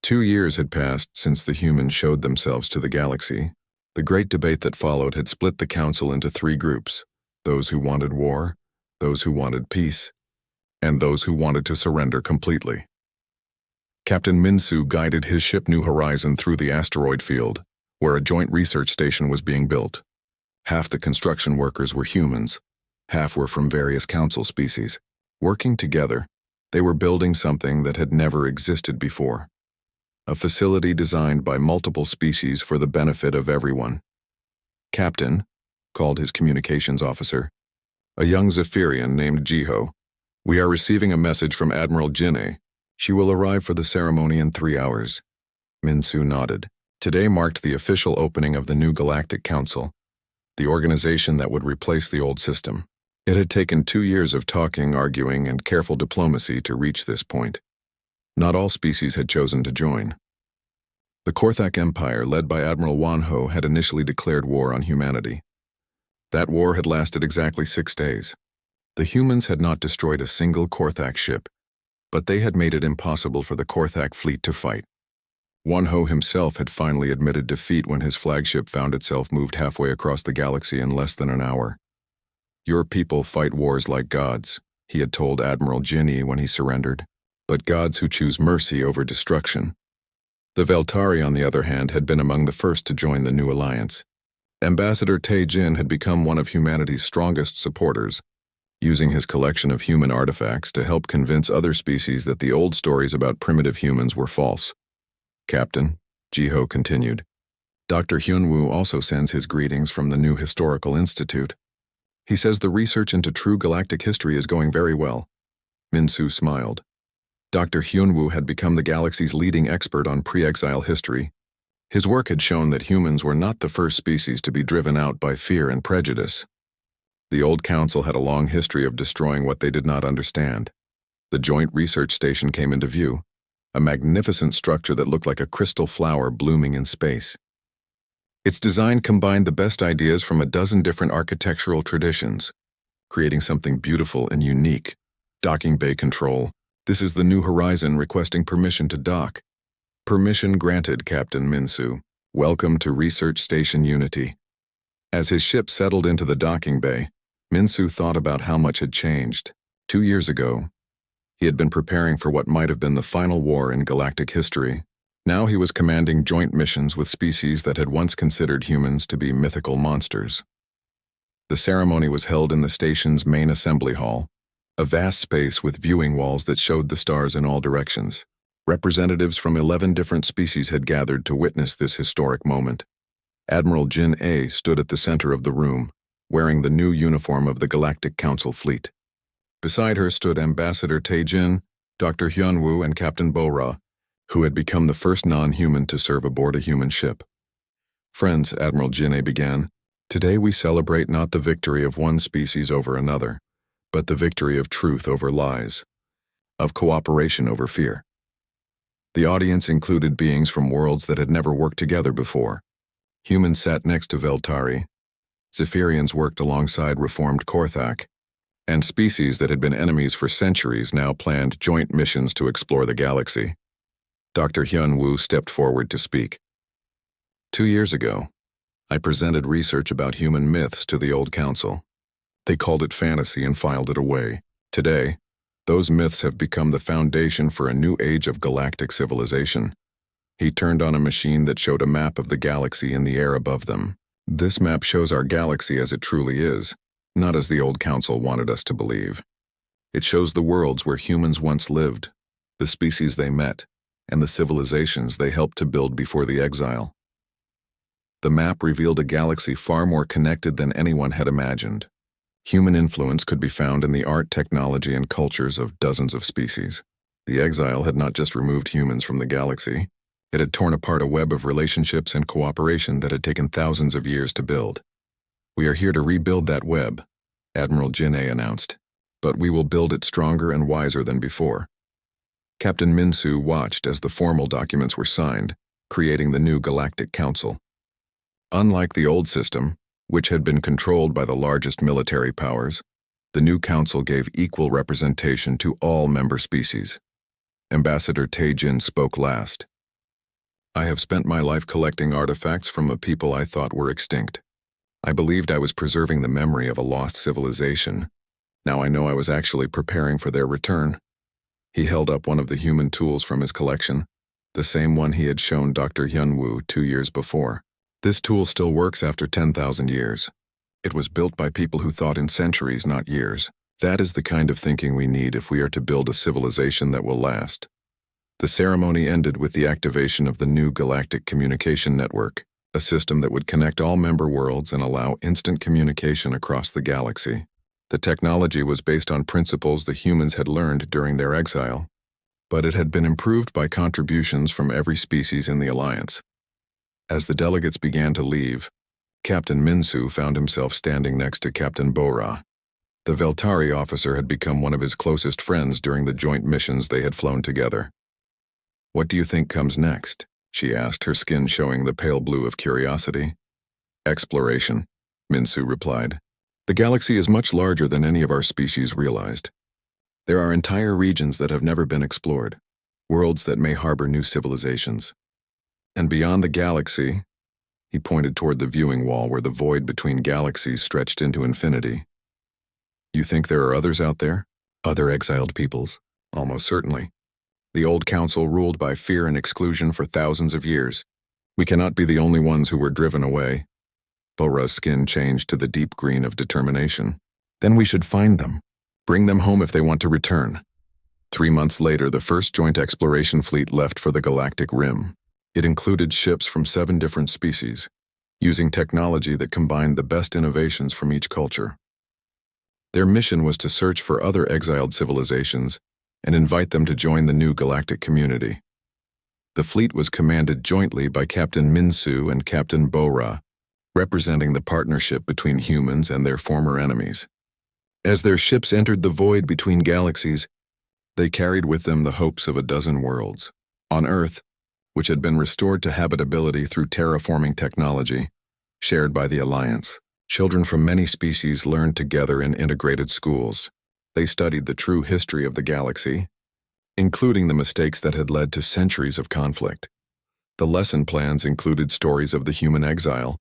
2 years had passed since the humans showed themselves to the galaxy. The great debate that followed had split the council into three groups: those who wanted war, those who wanted peace, and those who wanted to surrender completely. Captain Minsu guided his ship New Horizon through the asteroid field, where a joint research station was being built. Half the construction workers were humans, half were from various council species. Working together, they were building something that had never existed before. A facility designed by multiple species for the benefit of everyone. Captain, called his communications officer, a young Zephyrian named Jiho. We are receiving a message from Admiral Jinne. She will arrive for the ceremony in 3 hours. Minsu nodded. Today marked the official opening of the new Galactic Council, the organization that would replace the old system. It had taken 2 years of talking, arguing, and careful diplomacy to reach this point. Not all species had chosen to join. The Korthak Empire, led by Admiral Wanho, had initially declared war on humanity. That war had lasted exactly 6 days. The humans had not destroyed a single Korthak ship, but they had made it impossible for the Korthak fleet to fight. Wanho himself had finally admitted defeat when his flagship found itself moved halfway across the galaxy in less than an hour. Your people fight wars like gods, he had told Admiral Jinne when he surrendered, but gods who choose mercy over destruction. The Veltari, on the other hand, had been among the first to join the new alliance. Ambassador Tae-Jin had become one of humanity's strongest supporters, using his collection of human artifacts to help convince other species that the old stories about primitive humans were false. Captain, Jiho continued, Dr. Hyunwoo also sends his greetings from the new Historical Institute. He says the research into true galactic history is going very well. Minsu smiled. Dr. Hyunwoo had become the galaxy's leading expert on pre-exile history. His work had shown that humans were not the first species to be driven out by fear and prejudice. The old council had a long history of destroying what they did not understand. The joint research station came into view, a magnificent structure that looked like a crystal flower blooming in space. Its design combined the best ideas from a dozen different architectural traditions, creating something beautiful and unique. Docking bay control. This is the New Horizon requesting permission to dock. Permission granted, Captain Minsu. Welcome to Research Station Unity. As his ship settled into the docking bay, Minsu thought about how much had changed. 2 years ago, he had been preparing for what might have been the final war in galactic history. Now he was commanding joint missions with species that had once considered humans to be mythical monsters. The ceremony was held in the station's main assembly hall, a vast space with viewing walls that showed the stars in all directions. Representatives from 11 different species had gathered to witness this historic moment. Admiral Jin-A stood at the center of the room, wearing the new uniform of the Galactic Council fleet. Beside her stood Ambassador Tae-Jin, Dr. Hyunwoo, and Captain Bo-Ra, who had become the first non-human to serve aboard a human ship. Friends, Admiral Jin-A began, today we celebrate not the victory of one species over another, but the victory of truth over lies, of cooperation over fear. The audience included beings from worlds that had never worked together before. Humans sat next to Veltari, Zephyrians worked alongside reformed Korthak, and species that had been enemies for centuries now planned joint missions to explore the galaxy. Dr. Hyunwoo stepped forward to speak. 2 years ago, I presented research about human myths to the old council. They called it fantasy and filed it away. Today, those myths have become the foundation for a new age of galactic civilization. He turned on a machine that showed a map of the galaxy in the air above them. This map shows our galaxy as it truly is, not as the old council wanted us to believe. It shows the worlds where humans once lived, the species they met, and the civilizations they helped to build before the exile. The map revealed a galaxy far more connected than anyone had imagined. Human influence could be found in the art, technology, and cultures of dozens of species. The exile had not just removed humans from the galaxy, it had torn apart a web of relationships and cooperation that had taken thousands of years to build. We are here to rebuild that web, Admiral Jin-A announced, but we will build it stronger and wiser than before. Captain Minsu watched as the formal documents were signed, creating the new Galactic Council. Unlike the old system, which had been controlled by the largest military powers, the new council gave equal representation to all member species. Ambassador Tae-Jin spoke last. I have spent my life collecting artifacts from a people I thought were extinct. I believed I was preserving the memory of a lost civilization. Now I know I was actually preparing for their return. He held up one of the human tools from his collection, the same one he had shown Dr. Hyunwoo 2 years before. This tool still works after 10,000 years. It was built by people who thought in centuries, not years. That is the kind of thinking we need if we are to build a civilization that will last. The ceremony ended with the activation of the new Galactic Communication Network, a system that would connect all member worlds and allow instant communication across the galaxy. The technology was based on principles the humans had learned during their exile, but it had been improved by contributions from every species in the Alliance. As the delegates began to leave, Captain Minsu found himself standing next to Captain Bora. The Veltari officer had become one of his closest friends during the joint missions they had flown together. "What do you think comes next?" she asked, her skin showing the pale blue of curiosity. "Exploration," Minsu replied. "The galaxy is much larger than any of our species realized. There are entire regions that have never been explored, worlds that may harbor new civilizations. And beyond the galaxy," he pointed toward the viewing wall where the void between galaxies stretched into infinity. "You think there are others out there? Other exiled peoples?" "Almost certainly. The old council ruled by fear and exclusion for thousands of years. We cannot be the only ones who were driven away." Bora's skin changed to the deep green of determination. "Then we should find them. Bring them home if they want to return." 3 months later, the first joint exploration fleet left for the galactic rim. It included ships from 7 different species, using technology that combined the best innovations from each culture. Their mission was to search for other exiled civilizations and invite them to join the new galactic community. The fleet was commanded jointly by Captain Minsu and Captain Bora, representing the partnership between humans and their former enemies. As their ships entered the void between galaxies, they carried with them the hopes of a dozen worlds. On Earth, which had been restored to habitability through terraforming technology, shared by the Alliance, children from many species learned together in integrated schools. They studied the true history of the galaxy, including the mistakes that had led to centuries of conflict. The lesson plans included stories of the human exile,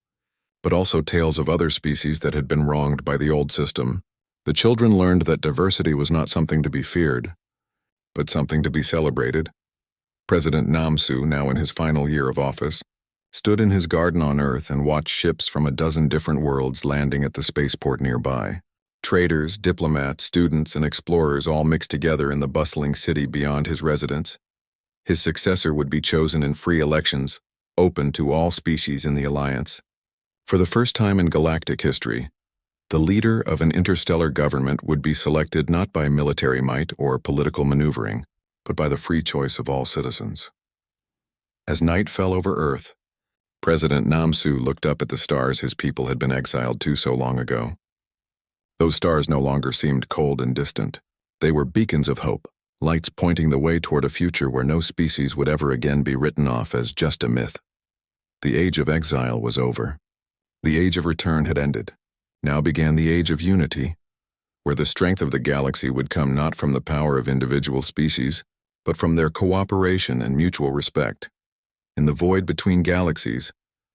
but also tales of other species that had been wronged by the old system. The children learned that diversity was not something to be feared, but something to be celebrated. President Namsu, now in his final year of office, stood in his garden on Earth and watched ships from a dozen different worlds landing at the spaceport nearby. Traders, diplomats, students, and explorers all mixed together in the bustling city beyond his residence. His successor would be chosen in free elections, open to all species in the Alliance. For the first time in galactic history, the leader of an interstellar government would be selected not by military might or political maneuvering, but by the free choice of all citizens. As night fell over Earth, President Namsu looked up at the stars his people had been exiled to so long ago. Those stars no longer seemed cold and distant. They were beacons of hope, lights pointing the way toward a future where no species would ever again be written off as just a myth. The age of exile was over. The age of return had ended. Now began the age of unity, where the strength of the galaxy would come not from the power of individual species, but from their cooperation and mutual respect. In the void between galaxies,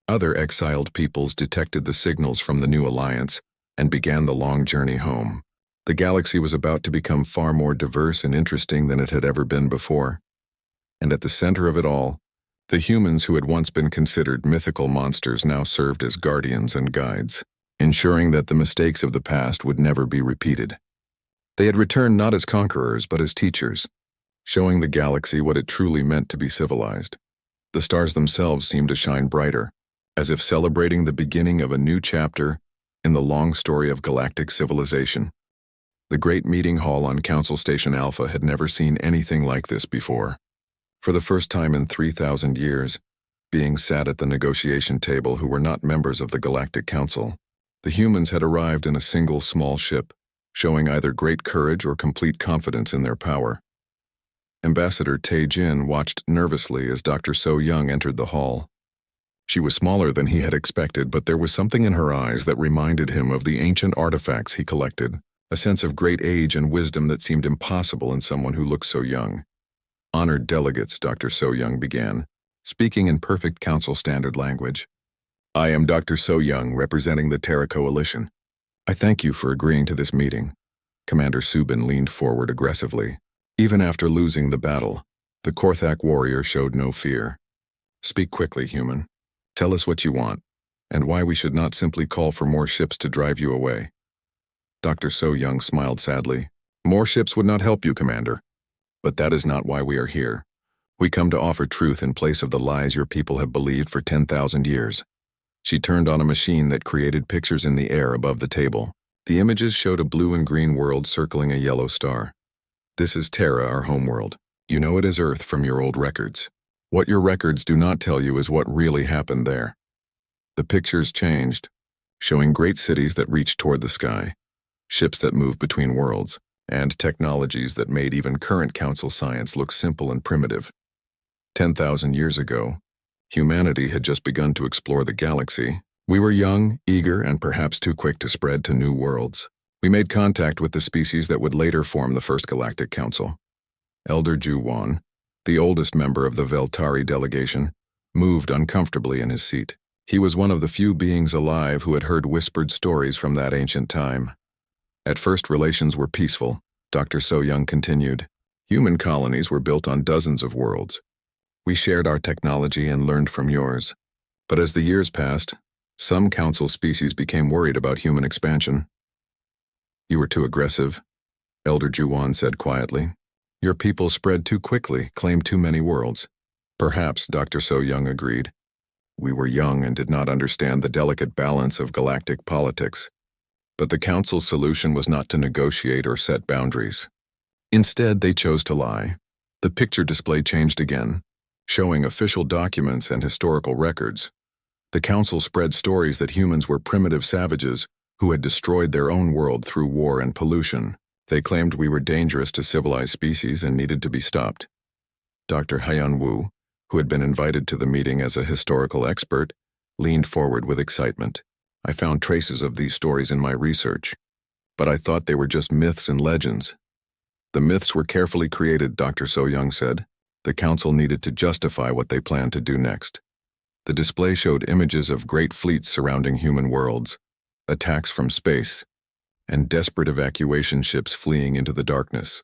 other exiled peoples detected the signals from the new alliance and began the long journey home. The galaxy was about to become far more diverse and interesting than it had ever been before. And at the center of it all, the humans who had once been considered mythical monsters now served as guardians and guides, ensuring that the mistakes of the past would never be repeated. They had returned not as conquerors but as teachers, showing the galaxy what it truly meant to be civilized. The stars themselves seemed to shine brighter, as if celebrating the beginning of a new chapter in the long story of galactic civilization. The great meeting hall on Council Station Alpha had never seen anything like this before. For the first time in 3,000 years, beings sat at the negotiation table who were not members of the Galactic Council. The humans had arrived in a single small ship, showing either great courage or complete confidence in their power. Ambassador Tae Jin watched nervously as Dr. So Young entered the hall. She was smaller than he had expected, but there was something in her eyes that reminded him of the ancient artifacts he collected, a sense of great age and wisdom that seemed impossible in someone who looked so young. "Honored delegates," Dr. So Young began, speaking in perfect council standard language. I am Dr. So Young, representing the Terra Coalition. I thank you for agreeing to this meeting. Commander Subin leaned forward aggressively. Even after losing the battle, the Korthak warrior showed no fear. Speak quickly, human. Tell us what you want, and why we should not simply call for more ships to drive you away. Dr. So Young smiled sadly. More ships would not help you, Commander. But that is not why we are here. We come to offer truth in place of the lies your people have believed for 10,000 years. She turned on a machine that created pictures in the air above the table. The images showed a blue and green world circling a yellow star. This is Terra, our homeworld. You know it as Earth from your old records. What your records do not tell you is what really happened there. The pictures changed, showing great cities that reached toward the sky, ships that moved between worlds, and technologies that made even current council science look simple and primitive. 10,000 years ago, humanity had just begun to explore the galaxy. We were young, eager, and perhaps too quick to spread to new worlds. We made contact with the species that would later form the First Galactic Council. Elder Juwan, the oldest member of the Veltari delegation, moved uncomfortably in his seat. He was one of the few beings alive who had heard whispered stories from that ancient time. At first, relations were peaceful. Dr. So Young continued. Human colonies were built on dozens of worlds. We shared our technology and learned from yours. But as the years passed, some council species became worried about human expansion. You were too aggressive, Elder Juwan said quietly. Your people spread too quickly, claimed too many worlds. Perhaps, Dr. So Young agreed. We were young and did not understand the delicate balance of galactic politics. But the Council's solution was not to negotiate or set boundaries. Instead, they chose to lie. The picture display changed again, showing official documents and historical records. The Council spread stories that humans were primitive savages who had destroyed their own world through war and pollution. They claimed we were dangerous to civilized species and needed to be stopped. Dr. Haiyan Wu, who had been invited to the meeting as a historical expert, leaned forward with excitement. I found traces of these stories in my research, but I thought they were just myths and legends. The myths were carefully created, Dr. So Young said. The Council needed to justify what they planned to do next. The display showed images of great fleets surrounding human worlds, attacks from space, and desperate evacuation ships fleeing into the darkness.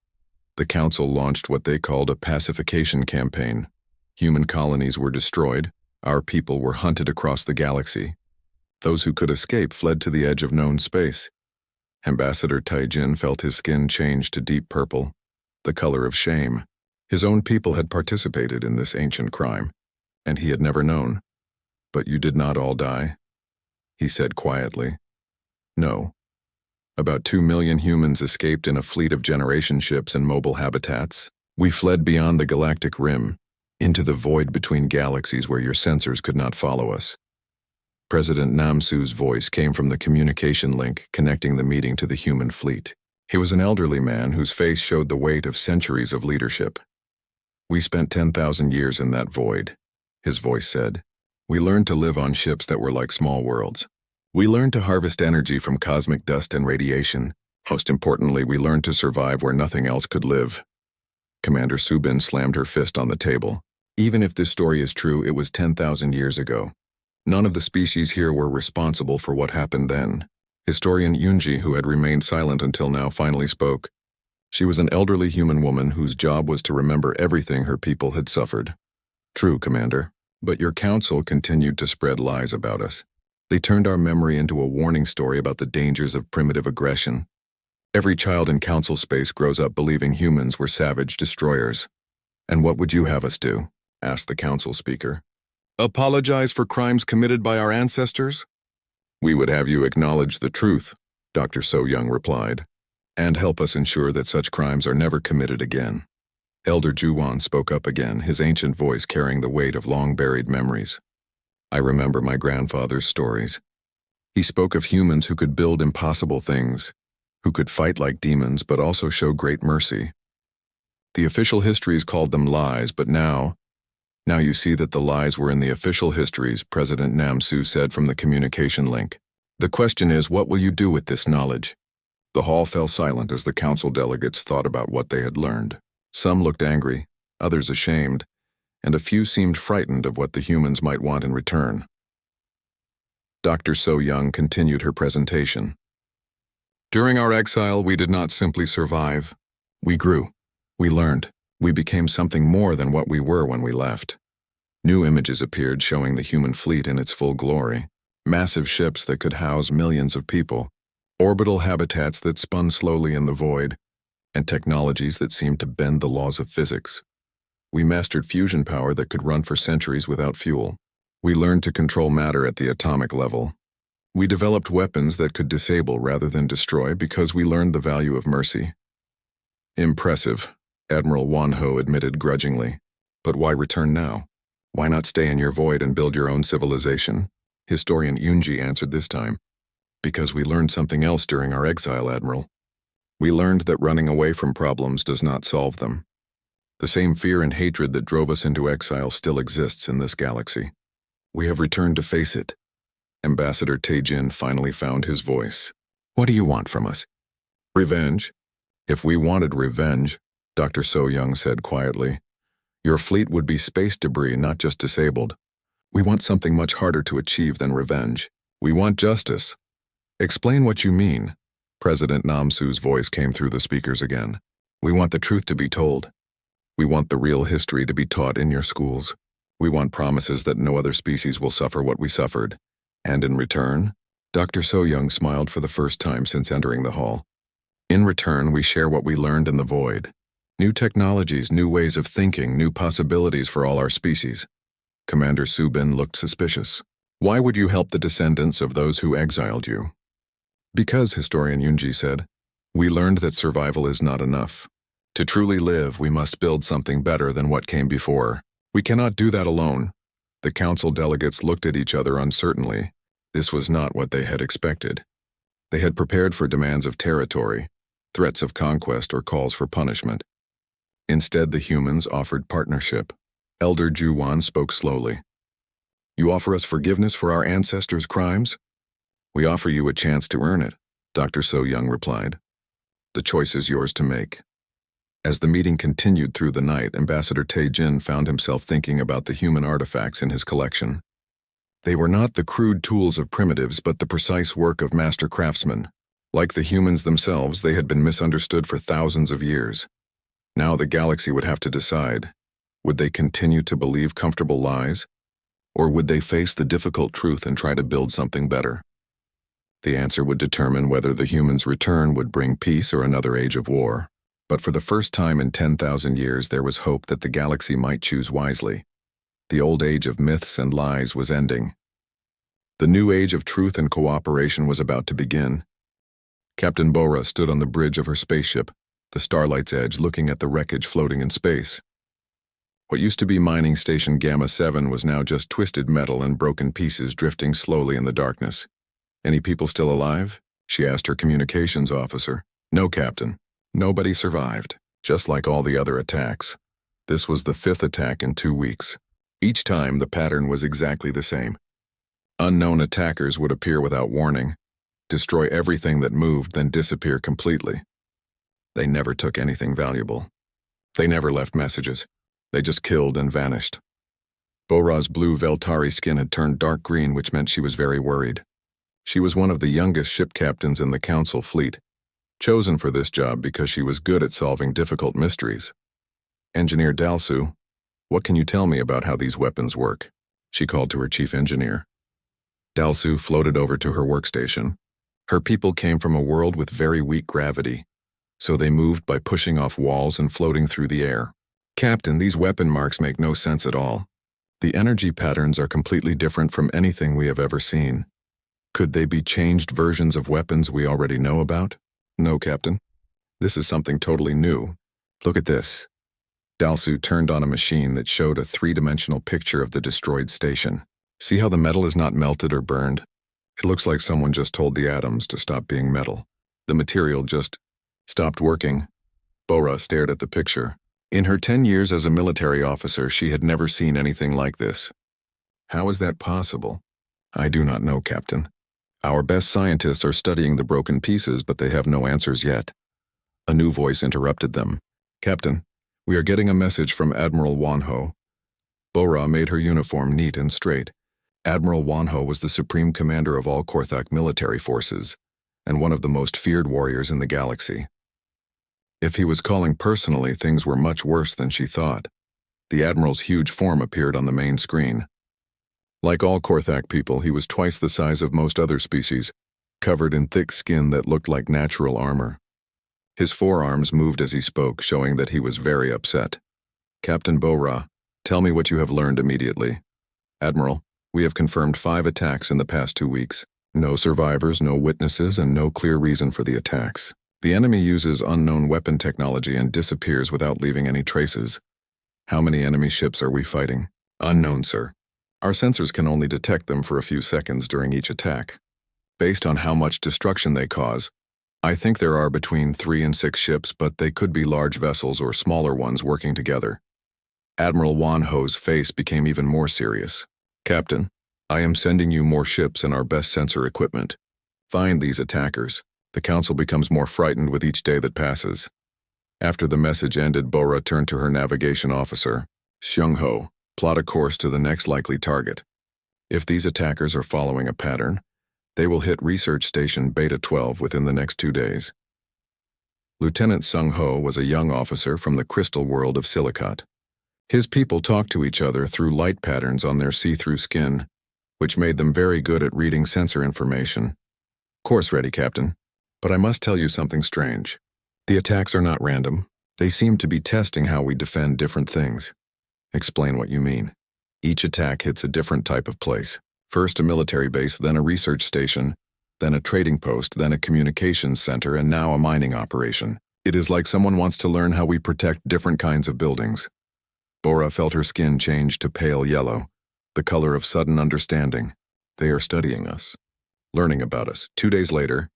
The Council launched what they called a pacification campaign. Human colonies were destroyed, our people were hunted across the galaxy. Those who could escape fled to the edge of known space. Ambassador Taijin felt his skin change to deep purple, the color of shame. His own people had participated in this ancient crime, and he had never known. But you did not all die, he said quietly. No. About 2 million humans escaped in a fleet of generation ships and mobile habitats. We fled beyond the galactic rim, into the void between galaxies where your sensors could not follow us. President Namsu's voice came from the communication link connecting the meeting to the human fleet. He was an elderly man whose face showed the weight of centuries of leadership. We spent 10,000 years in that void, his voice said. We learned to live on ships that were like small worlds. We learned to harvest energy from cosmic dust and radiation. Most importantly, we learned to survive where nothing else could live. Commander Subin slammed her fist on the table. Even if this story is true, it was 10,000 years ago. None of the species here were responsible for what happened then. Historian Yunji, who had remained silent until now, finally spoke. She was an elderly human woman whose job was to remember everything her people had suffered. True, Commander, but your council continued to spread lies about us. They turned our memory into a warning story about the dangers of primitive aggression. Every child in council space grows up believing humans were savage destroyers. And what would you have us do? Asked the council speaker. Apologize for crimes committed by our ancestors? We would have you acknowledge the truth, Dr. So Young replied, and help us ensure that such crimes are never committed again. Elder Juwan spoke up again, his ancient voice carrying the weight of long-buried memories. I remember my grandfather's stories. He spoke of humans who could build impossible things, who could fight like demons but also show great mercy. The official histories called them lies, but now you see that the lies were in the official histories, President Namsu said from the communication link. The question is, what will you do with this knowledge? The hall fell silent as the council delegates thought about what they had learned. Some looked angry, others ashamed, and a few seemed frightened of what the humans might want in return. Dr. So Young continued her presentation. During our exile, we did not simply survive. We grew. We learned. We became something more than what we were when we left. New images appeared showing the human fleet in its full glory. Massive ships that could house millions of people. Orbital habitats that spun slowly in the void. And technologies that seemed to bend the laws of physics. We mastered fusion power that could run for centuries without fuel. We learned to control matter at the atomic level. We developed weapons that could disable rather than destroy because we learned the value of mercy. Impressive, Admiral Wanho admitted grudgingly. But why return now? Why not stay in your void and build your own civilization? Historian Yunji answered this time. Because we learned something else during our exile, Admiral. We learned that running away from problems does not solve them. The same fear and hatred that drove us into exile still exists in this galaxy. We have returned to face it. Ambassador Taejin finally found his voice. What do you want from us? Revenge? If we wanted revenge, Dr. So Young said quietly, your fleet would be space debris, not just disabled. We want something much harder to achieve than revenge. We want justice. Explain what you mean. President Namsu's voice came through the speakers again. We want the truth to be told. We want the real history to be taught in your schools. We want promises that no other species will suffer what we suffered. And in return, Dr. So Young smiled for the first time since entering the hall. In return, we share what we learned in the void. New technologies, new ways of thinking, new possibilities for all our species. Commander Subin looked suspicious. Why would you help the descendants of those who exiled you? Because, historian Yunji said, we learned that survival is not enough. To truly live, we must build something better than what came before. We cannot do that alone. The council delegates looked at each other uncertainly. This was not what they had expected. They had prepared for demands of territory, threats of conquest, or calls for punishment. Instead, the humans offered partnership. Elder Juwan spoke slowly. You offer us forgiveness for our ancestors' crimes? We offer you a chance to earn it, Dr. So Young replied. The choice is yours to make. As the meeting continued through the night, Ambassador Taejin found himself thinking about the human artifacts in his collection. They were not the crude tools of primitives, but the precise work of master craftsmen. Like the humans themselves, they had been misunderstood for thousands of years. Now the galaxy would have to decide. Would they continue to believe comfortable lies? Or would they face the difficult truth and try to build something better? The answer would determine whether the humans' return would bring peace or another age of war. But for the first time in 10,000 years, there was hope that the galaxy might choose wisely. The old age of myths and lies was ending. The new age of truth and cooperation was about to begin. Captain Bora stood on the bridge of her spaceship, the Starlight's Edge, looking at the wreckage floating in space. What used to be Mining Station Gamma 7 was now just twisted metal and broken pieces drifting slowly in the darkness. Any people still alive? She asked her communications officer. No, Captain. Nobody survived, just like all the other attacks. This was the 5th attack in 2 weeks. Each time, the pattern was exactly the same. Unknown attackers would appear without warning, destroy everything that moved, then disappear completely. They never took anything valuable. They never left messages. They just killed and vanished. Bora's blue Veltari skin had turned dark green, which meant she was very worried. She was one of the youngest ship captains in the Council fleet, chosen for this job because she was good at solving difficult mysteries. Engineer Dalsu, what can you tell me about how these weapons work? She called to her chief engineer. Dalsu floated over to her workstation. Her people came from a world with very weak gravity, so they moved by pushing off walls and floating through the air. Captain, these weapon marks make no sense at all. The energy patterns are completely different from anything we have ever seen. Could they be changed versions of weapons we already know about? No, Captain. This is something totally new. Look at this. Dalsu turned on a machine that showed a 3-dimensional picture of the destroyed station. See how the metal is not melted or burned? It looks like someone just told the atoms to stop being metal. The material just stopped working. Bora stared at the picture. In her 10 years as a military officer, she had never seen anything like this. How is that possible? I do not know, Captain. Our best scientists are studying the broken pieces, but they have no answers yet. A new voice interrupted them. Captain, we are getting a message from Admiral Wanho. Bora made her uniform neat and straight. Admiral Wanho was the supreme commander of all Korthak military forces, and one of the most feared warriors in the galaxy. If he was calling personally, things were much worse than she thought. The Admiral's huge form appeared on the main screen. Like all Korthak people, he was twice the size of most other species, covered in thick skin that looked like natural armor. His forearms moved as he spoke, showing that he was very upset. "Captain Bora, tell me what you have learned immediately." "Admiral, we have confirmed 5 attacks in the past 2 weeks. No survivors, no witnesses, and no clear reason for the attacks. The enemy uses unknown weapon technology and disappears without leaving any traces. How many enemy ships are we fighting?" "Unknown, sir. Our sensors can only detect them for a few seconds during each attack. Based on how much destruction they cause, I think there are between 3 and 6 ships, but they could be large vessels or smaller ones working together." Admiral Wanho's face became even more serious. "Captain, I am sending you more ships and our best sensor equipment. Find these attackers." The council becomes more frightened with each day that passes. After the message ended, Bora turned to her navigation officer. "Xiong-Ho, plot a course to the next likely target. If these attackers are following a pattern, they will hit Research Station Beta 12 within the next 2 days." Lieutenant Sung-Ho was a young officer from the crystal world of Silicate. His people talked to each other through light patterns on their see-through skin, which made them very good at reading sensor information. "Course ready, Captain. But I must tell you something strange. The attacks are not random. They seem to be testing how we defend different things." "Explain what you mean." "Each attack hits a different type of place. First a military base, then a research station, then a trading post, then a communications center, and now a mining operation. It is like someone wants to learn how we protect different kinds of buildings." Bora felt her skin change to pale yellow, the color of sudden understanding. "They are studying us, learning about us." 2 days later,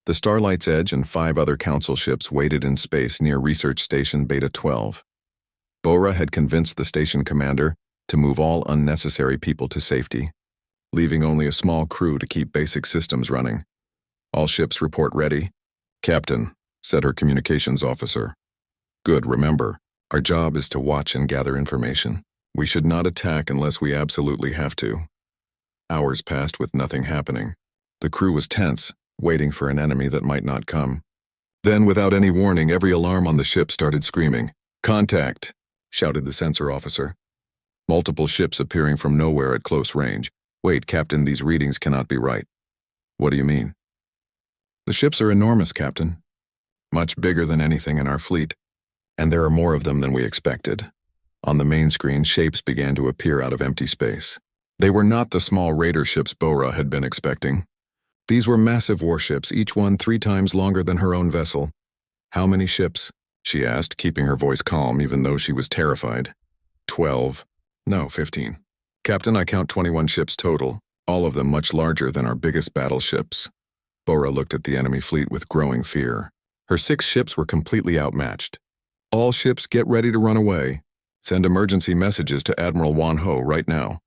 the Starlight's Edge and 5 other council ships waited in space near Research Station Beta 12. Bora had convinced the station commander to move all unnecessary people to safety, leaving only a small crew to keep basic systems running. "All ships report ready." "Captain," said her communications officer. "Good, remember, our job is to watch and gather information. We should not attack unless we absolutely have to." Hours passed with nothing happening. The crew was tense, waiting for an enemy that might not come. Then, without any warning, every alarm on the ship started screaming. "Contact!" shouted the sensor officer. Multiple ships appearing from nowhere at close range. "Wait, Captain, these readings cannot be right." "What do you mean?" "The ships are enormous, Captain. Much bigger than anything in our fleet. And there are more of them than we expected." On the main screen, shapes began to appear out of empty space. They were not the small raider ships Bora had been expecting. These were massive warships, each one 3 times longer than her own vessel. "How many ships?" she asked, keeping her voice calm even though she was terrified. 12. No, 15. "Captain, I count 21 ships total, all of them much larger than our biggest battleships." Bora looked at the enemy fleet with growing fear. Her 6 ships were completely outmatched. "All ships get ready to run away. Send emergency messages to Admiral Wanho right now."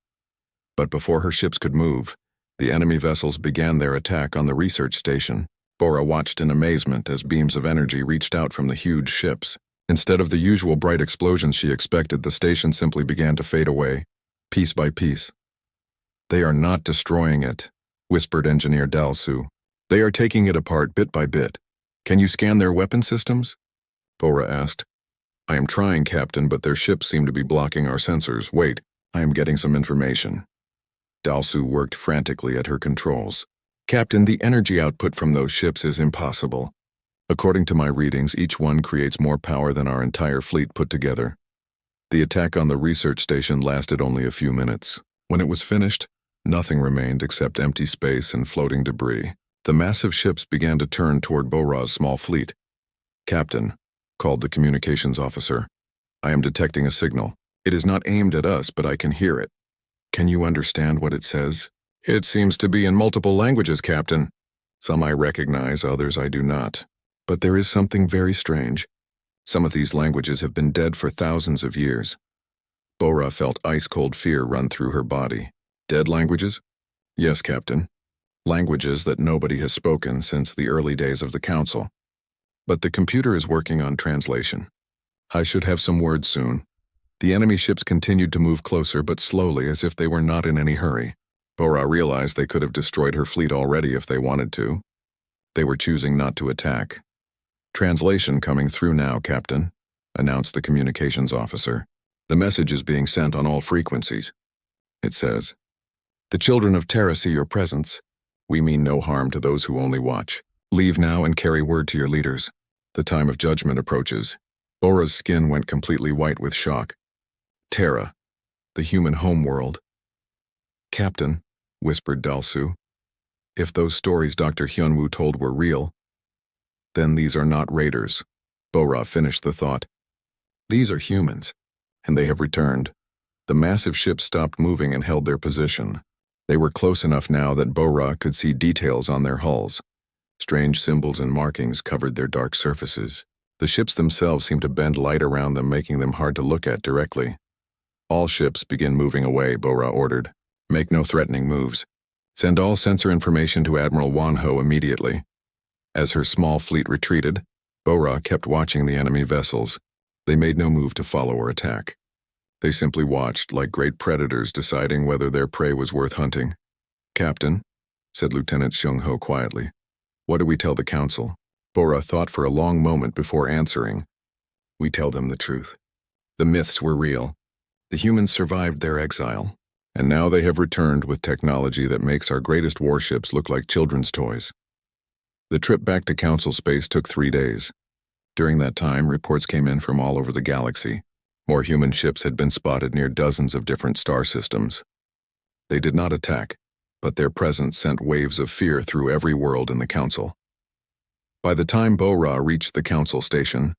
But before her ships could move, the enemy vessels began their attack on the research station. Bora watched in amazement as beams of energy reached out from the huge ships. Instead of the usual bright explosions she expected, the station simply began to fade away, piece by piece. "They are not destroying it," whispered Engineer Dalsu. "They are taking it apart bit by bit. Can you scan their weapon systems?" Bora asked. "I am trying, Captain, but their ships seem to be blocking our sensors. Wait, I am getting some information." Dalsu worked frantically at her controls. "Captain, the energy output from those ships is impossible. According to my readings, each one creates more power than our entire fleet put together." The attack on the research station lasted only a few minutes. When it was finished, nothing remained except empty space and floating debris. The massive ships began to turn toward Bora's small fleet. "Captain," called the communications officer, "I am detecting a signal. It is not aimed at us, but I can hear it. Can you understand what it says?" "It seems to be in multiple languages, Captain. Some I recognize, others I do not. But there is something very strange. Some of these languages have been dead for thousands of years." Bora felt ice-cold fear run through her body. "Dead languages?" "Yes, Captain. Languages that nobody has spoken since the early days of the Council. But the computer is working on translation. I should have some words soon. The enemy ships continued to move closer, but slowly, as if they were not in any hurry. Bora realized they could have destroyed her fleet already if they wanted to. They were choosing not to attack. "Translation coming through now, Captain," announced the communications officer. "The message is being sent on all frequencies." It says, "The children of Terra see your presence. We mean no harm to those who only watch. Leave now and carry word to your leaders. The time of judgment approaches." Bora's skin went completely white with shock. Terra, the human homeworld. "Captain," whispered Dalsu, "if those stories Dr. Hyunwoo told were real, then these are not raiders." Bora finished the thought. "These are humans, and they have returned." The massive ships stopped moving and held their position. They were close enough now that Bora could see details on their hulls. Strange symbols and markings covered their dark surfaces. The ships themselves seemed to bend light around them, making them hard to look at directly. "All ships begin moving away," Bora ordered. "Make no threatening moves. Send all sensor information to Admiral Wanho immediately." As her small fleet retreated, Bora kept watching the enemy vessels. They made no move to follow or attack. They simply watched, like great predators deciding whether their prey was worth hunting. "Captain," said Lieutenant Seung-ho quietly, "what do we tell the Council?" Bora thought for a long moment before answering. "We tell them the truth. The myths were real. The humans survived their exile, and now they have returned with technology that makes our greatest warships look like children's toys." The trip back to Council space took 3 days. During that time, reports came in from all over the galaxy. More human ships had been spotted near dozens of different star systems. They did not attack, but their presence sent waves of fear through every world in the Council. By the time Bora reached the Council station,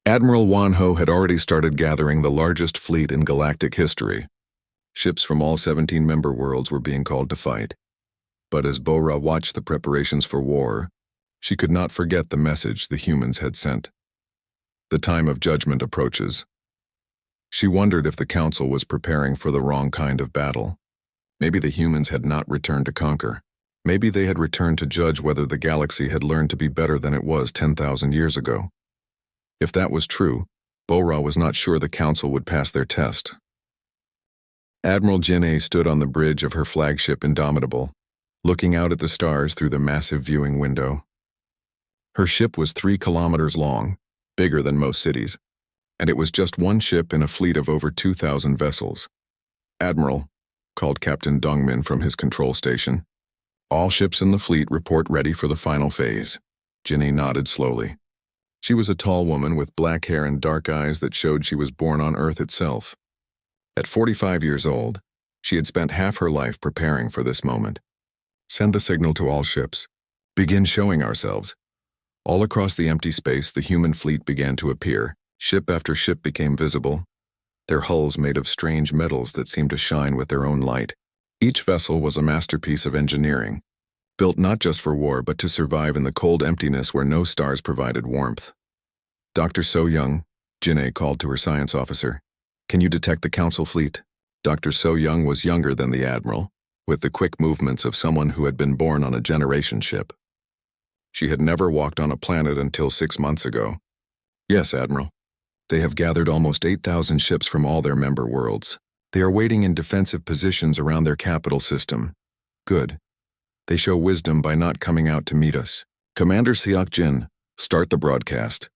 Admiral Wanho had already started gathering the largest fleet in galactic history. Ships from all 17 member worlds were being called to fight. But as Bora watched the preparations for war, she could not forget the message the humans had sent. The time of judgment approaches. She wondered if the Council was preparing for the wrong kind of battle. Maybe the humans had not returned to conquer. Maybe they had returned to judge whether the galaxy had learned to be better than it was 10,000 years ago. If that was true, Bora was not sure the Council would pass their test. Admiral Jin-A stood on the bridge of her flagship Indomitable, looking out at the stars through the massive viewing window. Her ship was 3 kilometers long, bigger than most cities, and it was just one ship in a fleet of over 2,000 vessels. "Admiral," called Captain Dongmin from his control station, "all ships in the fleet report ready for the final phase." Jinny nodded slowly. She was a tall woman with black hair and dark eyes that showed she was born on Earth itself. At 45 years old, she had spent half her life preparing for this moment. "Send the signal to all ships. Begin showing ourselves." All across the empty space, the human fleet began to appear. Ship after ship became visible, their hulls made of strange metals that seemed to shine with their own light. Each vessel was a masterpiece of engineering, built not just for war but to survive in the cold emptiness where no stars provided warmth. "Dr. So-young," Jin-A called to her science officer, "can you detect the Council fleet?" Dr. So-young was younger than the Admiral, with the quick movements of someone who had been born on a generation ship. She had never walked on a planet until 6 months ago. "Yes, Admiral. They have gathered almost 8,000 ships from all their member worlds. They are waiting in defensive positions around their capital system." "Good. They show wisdom by not coming out to meet us." "Commander Seok-jin, start the broadcast."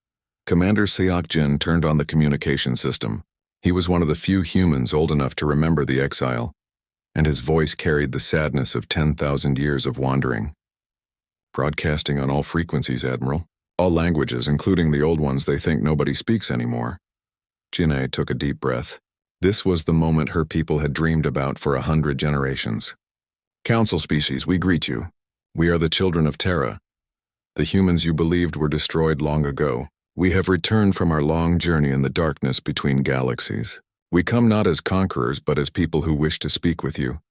Commander Seok-jin turned on the communication system. He was one of the few humans old enough to remember the exile, and his voice carried the sadness of 10,000 years of wandering. "Broadcasting on all frequencies, Admiral. All languages, including the old ones they think nobody speaks anymore." Jin-A took a deep breath. This was the moment her people had dreamed about for 100 generations. "Council species, we greet you. We are the children of Terra. The humans you believed were destroyed long ago. We have returned from our long journey in the darkness between galaxies. We come not as conquerors but as people who wish to speak with you."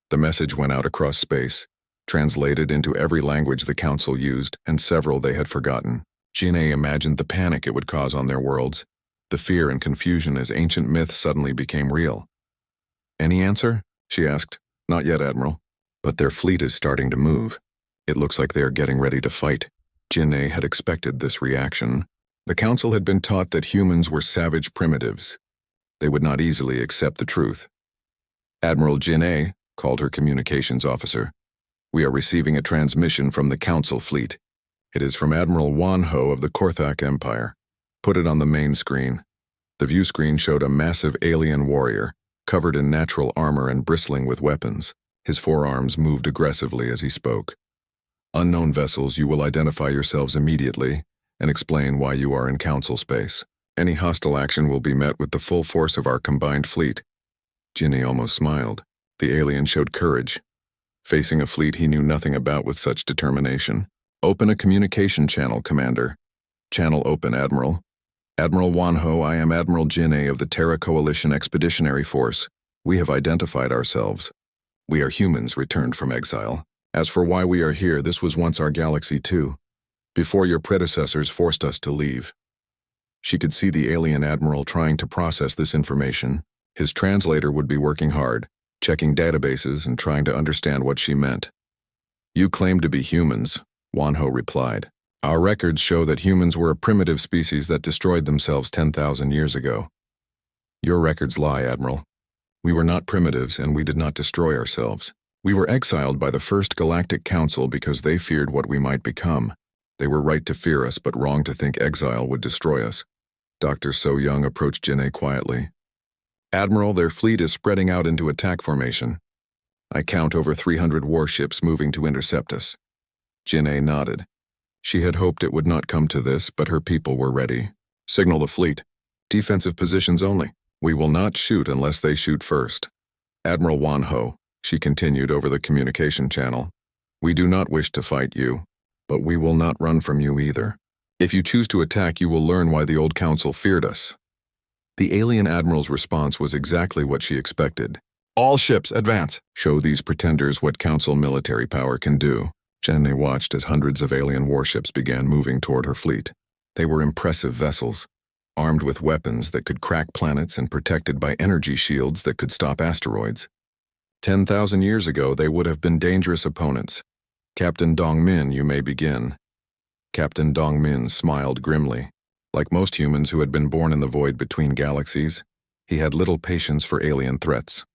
The message went out across space, translated into every language the Council used, and several they had forgotten. Jin-A imagined the panic it would cause on their worlds, the fear and confusion as ancient myths suddenly became real. "Any answer?" she asked. "Not yet, Admiral. But their fleet is starting to move. It looks like they are getting ready to fight." Jin-A had expected this reaction. The Council had been taught that humans were savage primitives. They would not easily accept the truth. Admiral Jin-A called her communications officer. "We are receiving a transmission from the Council fleet. It is from Admiral Wan-Ho of the Korthak Empire. Put it on the main screen." The view screen showed a massive alien warrior, covered in natural armor and bristling with weapons. His forearms moved aggressively as he spoke. "Unknown vessels, you will identify yourselves immediately and explain why you are in Council space. Any hostile action will be met with the full force of our combined fleet." Ginny almost smiled. The alien showed courage, facing a fleet he knew nothing about with such determination. "Open a communication channel, Commander." "Channel open, Admiral." "Admiral Wan-Ho, I am Admiral Jin-A of the Terra Coalition Expeditionary Force. We have identified ourselves. We are humans returned from exile. As for why we are here, this was once our galaxy too, before your predecessors forced us to leave." She could see the alien admiral trying to process this information. His translator would be working hard, checking databases and trying to understand what she meant. "You claim to be humans," Wan-Ho replied. "Our records show that humans were a primitive species that destroyed themselves 10,000 years ago." "Your records lie, Admiral. We were not primitives and we did not destroy ourselves. We were exiled by the First Galactic Council because they feared what we might become. They were right to fear us, but wrong to think exile would destroy us." Dr. So Young approached Jin-A quietly. "Admiral, their fleet is spreading out into attack formation. I count over 300 warships moving to intercept us." Jin-A nodded. She had hoped it would not come to this, but her people were ready. "Signal the fleet. Defensive positions only. We will not shoot unless they shoot first." "Admiral Wan-Ho," she continued over the communication channel, "we do not wish to fight you, but we will not run from you either. If you choose to attack, you will learn why the old council feared us." The alien admiral's response was exactly what she expected. "All ships, advance! Show these pretenders what council military power can do." Jenny watched as hundreds of alien warships began moving toward her fleet. They were impressive vessels, armed with weapons that could crack planets and protected by energy shields that could stop asteroids. 10,000 years ago, they would have been dangerous opponents. "Captain Dong-Min, you may begin." Captain Dong-Min smiled grimly. Like most humans who had been born in the void between galaxies, he had little patience for alien threats.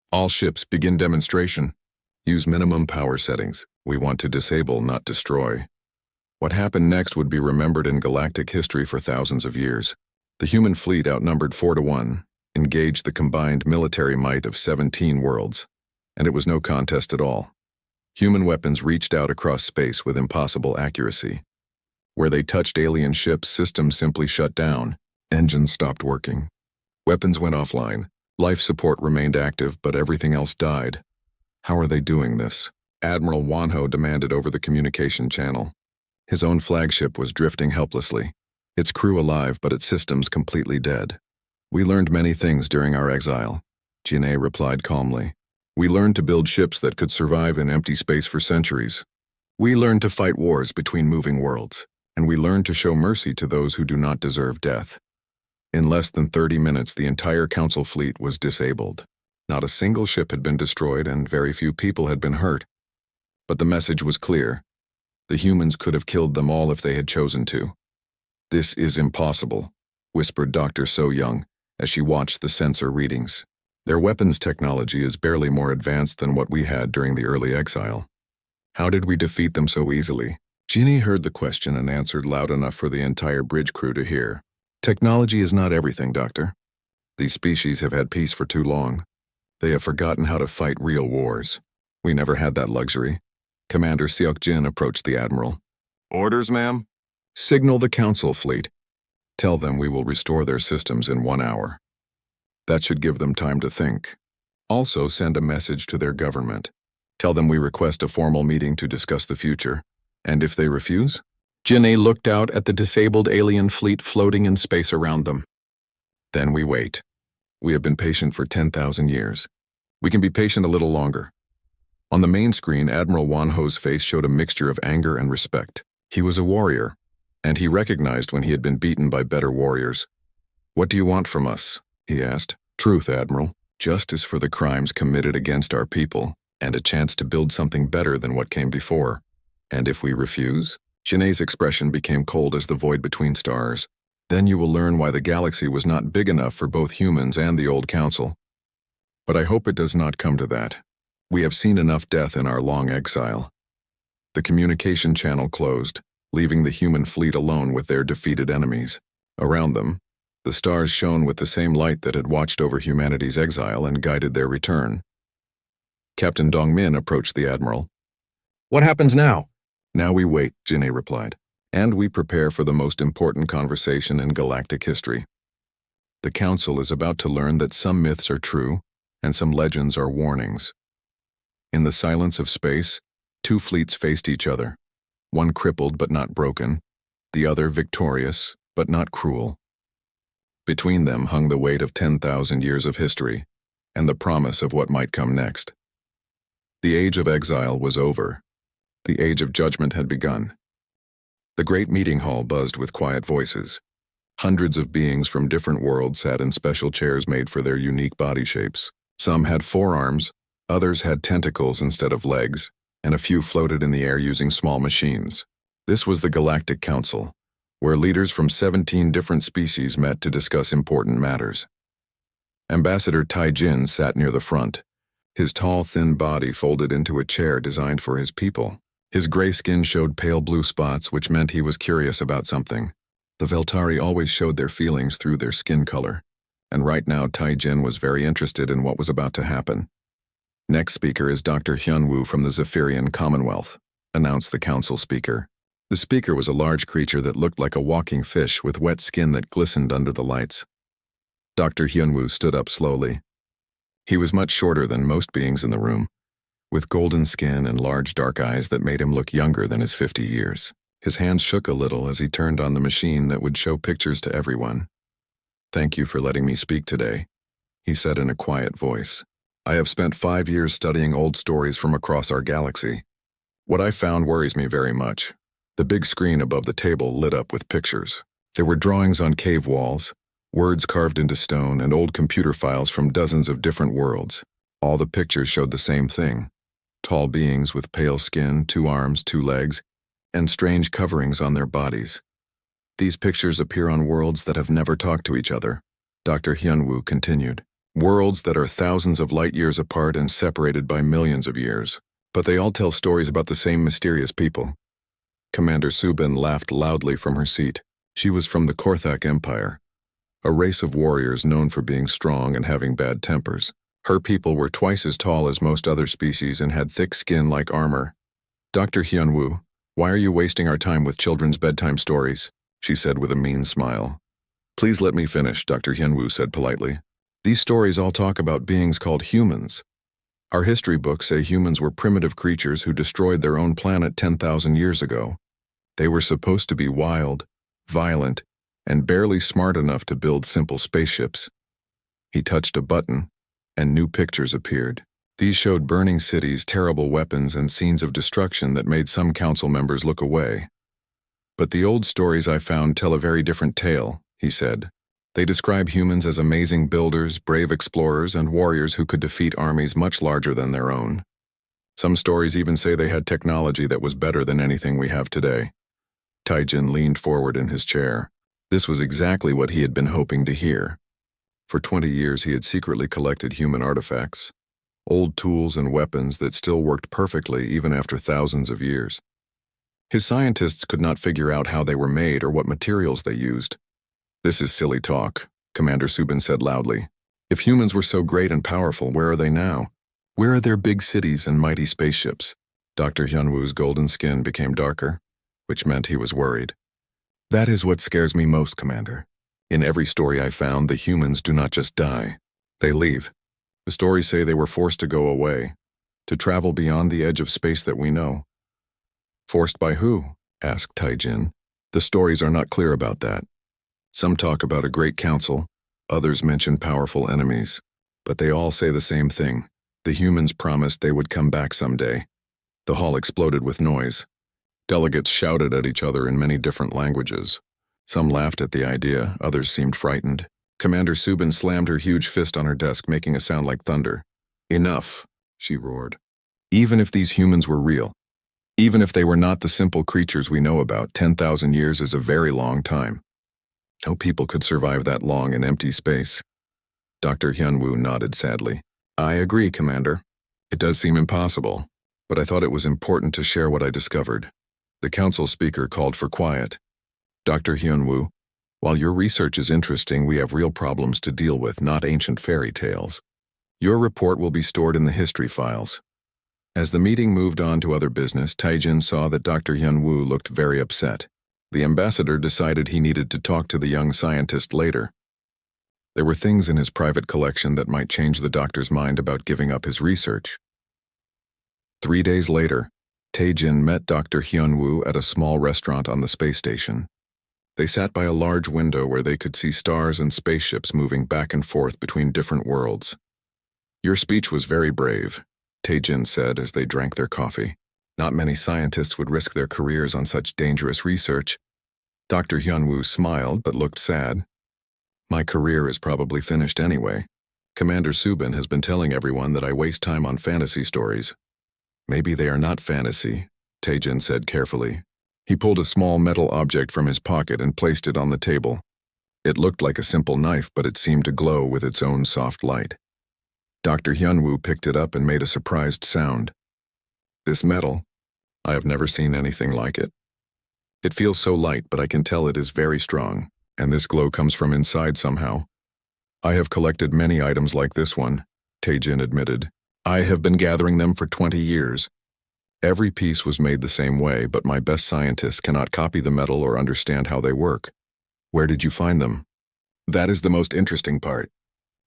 "All ships, begin demonstration. Use minimum power settings. We want to disable, not destroy." What happened next would be remembered in galactic history for thousands of years. The human fleet, outnumbered 4-1, engaged the combined military might of 17 worlds, and it was no contest at all. Human weapons reached out across space with impossible accuracy. Where they touched alien ships, systems simply shut down. Engines stopped working. Weapons went offline. Life support remained active, but everything else died. How are they doing this? Admiral Wan-Ho demanded over the communication channel. His own flagship was drifting helplessly, its crew alive but its systems completely dead. "We learned many things during our exile," Jin-A replied calmly. "We learned to build ships that could survive in empty space for centuries. We learned to fight wars between moving worlds, and we learned to show mercy to those who do not deserve death." In less than 30 minutes, the entire Council fleet was disabled. Not a single ship had been destroyed, and very few people had been hurt. But the message was clear. The humans could have killed them all if they had chosen to. "This is impossible," whispered Dr. So Young as she watched the sensor readings. "Their weapons technology is barely more advanced than what we had during the early exile. How did we defeat them so easily?" Ginny heard the question and answered loud enough for the entire bridge crew to hear. "Technology is not everything, Doctor. These species have had peace for too long. They have forgotten how to fight real wars. We never had that luxury." Commander Seok-Jin approached the Admiral. "Orders, ma'am?" "Signal the Council fleet. Tell them we will restore their systems in 1 hour. That should give them time to think. Also send a message to their government. Tell them we request a formal meeting to discuss the future. And if they refuse?" Jin-A looked out at the disabled alien fleet floating in space around them. "Then we wait. We have been patient for 10,000 years. We can be patient a little longer." On the main screen, Admiral Wan-Ho's face showed a mixture of anger and respect. He was a warrior, and he recognized when he had been beaten by better warriors. "What do you want from us?" he asked. "Truth, Admiral. Justice for the crimes committed against our people, and a chance to build something better than what came before. And if we refuse?" Jin-A's expression became cold as the void between stars. Then you will learn why the galaxy was not big enough for both humans and the old council. But I hope it does not come to that. We have seen enough death in our long exile. The communication channel closed, leaving the human fleet alone with their defeated enemies. Around them, the stars shone with the same light that had watched over humanity's exile and guided their return. Captain Dongmin approached the admiral. What happens now? Now we wait, Jin'e replied, and we prepare for the most important conversation in galactic history. The council is about to learn that some myths are true and some legends are warnings. In the silence of space, two fleets faced each other, one crippled but not broken, the other victorious but not cruel. Between them hung the weight of 10,000 years of history and the promise of what might come next. The age of exile was over. The age of judgment had begun. The great meeting hall buzzed with quiet voices. Hundreds of beings from different worlds sat in special chairs made for their unique body shapes. Some had forearms, others had tentacles instead of legs, and a few floated in the air using small machines. This was the Galactic Council, where leaders from 17 different species met to discuss important matters. Ambassador Tai Jin sat near the front, his tall, thin body folded into a chair designed for his people. His gray skin showed pale blue spots, which meant he was curious about something. The Veltari always showed their feelings through their skin color, and right now Tai Jin was very interested in what was about to happen. Next speaker is Dr. Hyunwoo from the Zephyrian Commonwealth, announced the council speaker. The speaker was a large creature that looked like a walking fish with wet skin that glistened under the lights. Dr. Hyunwoo stood up slowly. He was much shorter than most beings in the room, with golden skin and large dark eyes that made him look younger than his 50 years. His hands shook a little as he turned on the machine that would show pictures to everyone. "Thank you for letting me speak today," he said in a quiet voice. "I have spent 5 years studying old stories from across our galaxy. What I found worries me very much." The big screen above the table lit up with pictures. There were drawings on cave walls, words carved into stone, and old computer files from dozens of different worlds. All the pictures showed the same thing: tall beings with pale skin, 2 arms, 2 legs, and strange coverings on their bodies. These pictures appear on worlds that have never talked to each other, Dr. Hyunwoo continued. Worlds that are thousands of light years apart and separated by millions of years. But they all tell stories about the same mysterious people. Commander Subin laughed loudly from her seat. She was from the Korthak Empire, a race of warriors known for being strong and having bad tempers. Her people were twice as tall as most other species and had thick skin like armor. "Dr. Hyunwoo, why are you wasting our time with children's bedtime stories?" she said with a mean smile. "Please let me finish," Dr. Hyunwoo said politely. "These stories all talk about beings called humans. Our history books say humans were primitive creatures who destroyed their own planet 10,000 years ago. They were supposed to be wild, violent, and barely smart enough to build simple spaceships." He touched a button, and new pictures appeared. These showed burning cities, terrible weapons, and scenes of destruction that made some council members look away. "But the old stories I found tell a very different tale," he said. "They describe humans as amazing builders, brave explorers, and warriors who could defeat armies much larger than their own. Some stories even say they had technology that was better than anything we have today." Taijin leaned forward in his chair. This was exactly what he had been hoping to hear. For 20 years he had secretly collected human artifacts, old tools and weapons that still worked perfectly even after thousands of years. His scientists could not figure out how they were made or what materials they used. "This is silly talk," Commander Subin said loudly. "If humans were so great and powerful, where are they now? Where are their big cities and mighty spaceships?" Dr. Hyunwoo's golden skin became darker, which meant he was worried. "That is what scares me most, Commander. In every story I found, the humans do not just die. They leave. The stories say they were forced to go away, to travel beyond the edge of space that we know." "Forced by who?" asked Taijin. "The stories are not clear about that. Some talk about a great council, others mention powerful enemies, but they all say the same thing. The humans promised they would come back someday." The hall exploded with noise. Delegates shouted at each other in many different languages. Some laughed at the idea, others seemed frightened. Commander Subin slammed her huge fist on her desk, making a sound like thunder. "Enough," she roared. "Even if these humans were real, even if they were not the simple creatures we know about, 10,000 years is a very long time. No people could survive that long in empty space. Dr. Hyunwoo nodded sadly. I agree, Commander. It does seem impossible, but I thought it was important to share what I discovered. The council speaker called for quiet. Dr. Hyunwoo, while your research is interesting, we have real problems to deal with, not ancient fairy tales. Your report will be stored in the history files. As the meeting moved on to other business, Taijin saw that Dr. Hyunwoo looked very upset. The ambassador decided he needed to talk to the young scientist later. There were things in his private collection that might change the doctor's mind about giving up his research. 3 days later, Taijin met Dr. Hyunwoo at a small restaurant on the space station. They sat by a large window where they could see stars and spaceships moving back and forth between different worlds. Your speech was very brave, Taijin said as they drank their coffee. Not many scientists would risk their careers on such dangerous research. Dr. Hyunwoo smiled but looked sad. My career is probably finished anyway. Commander Subin has been telling everyone that I waste time on fantasy stories. Maybe they are not fantasy, Taijin said carefully. He pulled a small metal object from his pocket and placed it on the table. It looked like a simple knife, but it seemed to glow with its own soft light. Dr. Hyunwoo picked it up and made a surprised sound. This metal, I have never seen anything like it. It feels so light, but I can tell it is very strong, and this glow comes from inside somehow. I have collected many items like this one, Taijin admitted. I have been gathering them for 20 years. Every piece was made the same way, but my best scientists cannot copy the metal or understand how they work. Where did you find them? That is the most interesting part.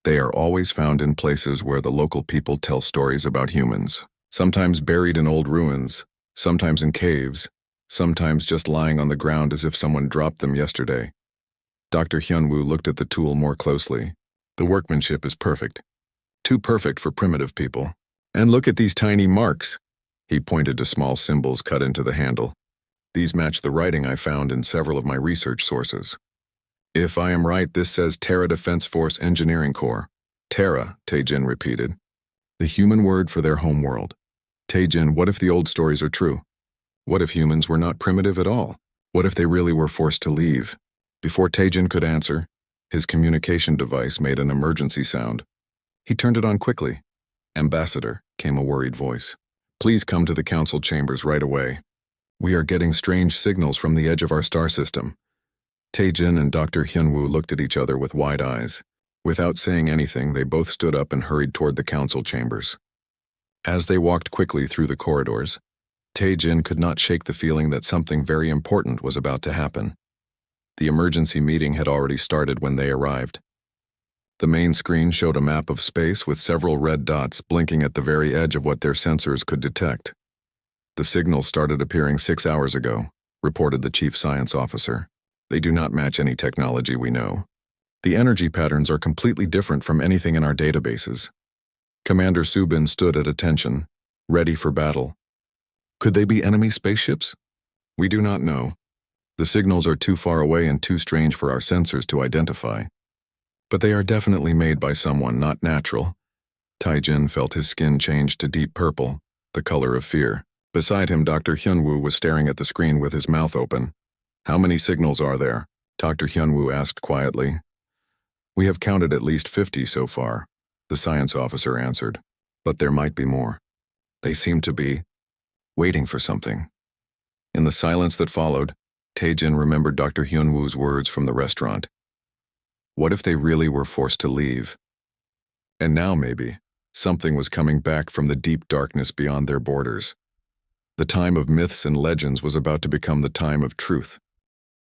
They are always found in places where the local people tell stories about humans, sometimes buried in old ruins, sometimes in caves, sometimes just lying on the ground as if someone dropped them yesterday. Dr. Hyunwoo looked at the tool more closely. The workmanship is perfect. Too perfect for primitive people. And look at these tiny marks. He pointed to small symbols cut into the handle. These match the writing I found in several of my research sources. If I am right, this says Terra Defense Force Engineering Corps. Terra, Taijin repeated. The human word for their homeworld. Taijin, what if the old stories are true? What if humans were not primitive at all? What if they really were forced to leave? Before Taijin could answer, his communication device made an emergency sound. He turned it on quickly. Ambassador, came a worried voice. Please come to the council chambers right away. We are getting strange signals from the edge of our star system. Taijin and Dr. Hyunwoo looked at each other with wide eyes. Without saying anything, they both stood up and hurried toward the council chambers. As they walked quickly through the corridors, Taijin could not shake the feeling that something very important was about to happen. The emergency meeting had already started when they arrived. The main screen showed a map of space with several red dots blinking at the very edge of what their sensors could detect. The signals started appearing 6 hours ago, reported the chief science officer. They do not match any technology we know. The energy patterns are completely different from anything in our databases. Commander Subin stood at attention, ready for battle. Could they be enemy spaceships? We do not know. The signals are too far away and too strange for our sensors to identify. But they are definitely made by someone, not natural. Taijin felt his skin change to deep purple, the color of fear. Beside him, Dr. Hyunwoo was staring at the screen with his mouth open. How many signals are there? Dr. Hyunwoo asked quietly. We have counted at least 50 so far, the science officer answered. But there might be more. They seem to be waiting for something. In the silence that followed, Taijin remembered Dr. Hyunwoo's words from the restaurant. What if they really were forced to leave? And now, maybe, something was coming back from the deep darkness beyond their borders. The time of myths and legends was about to become the time of truth.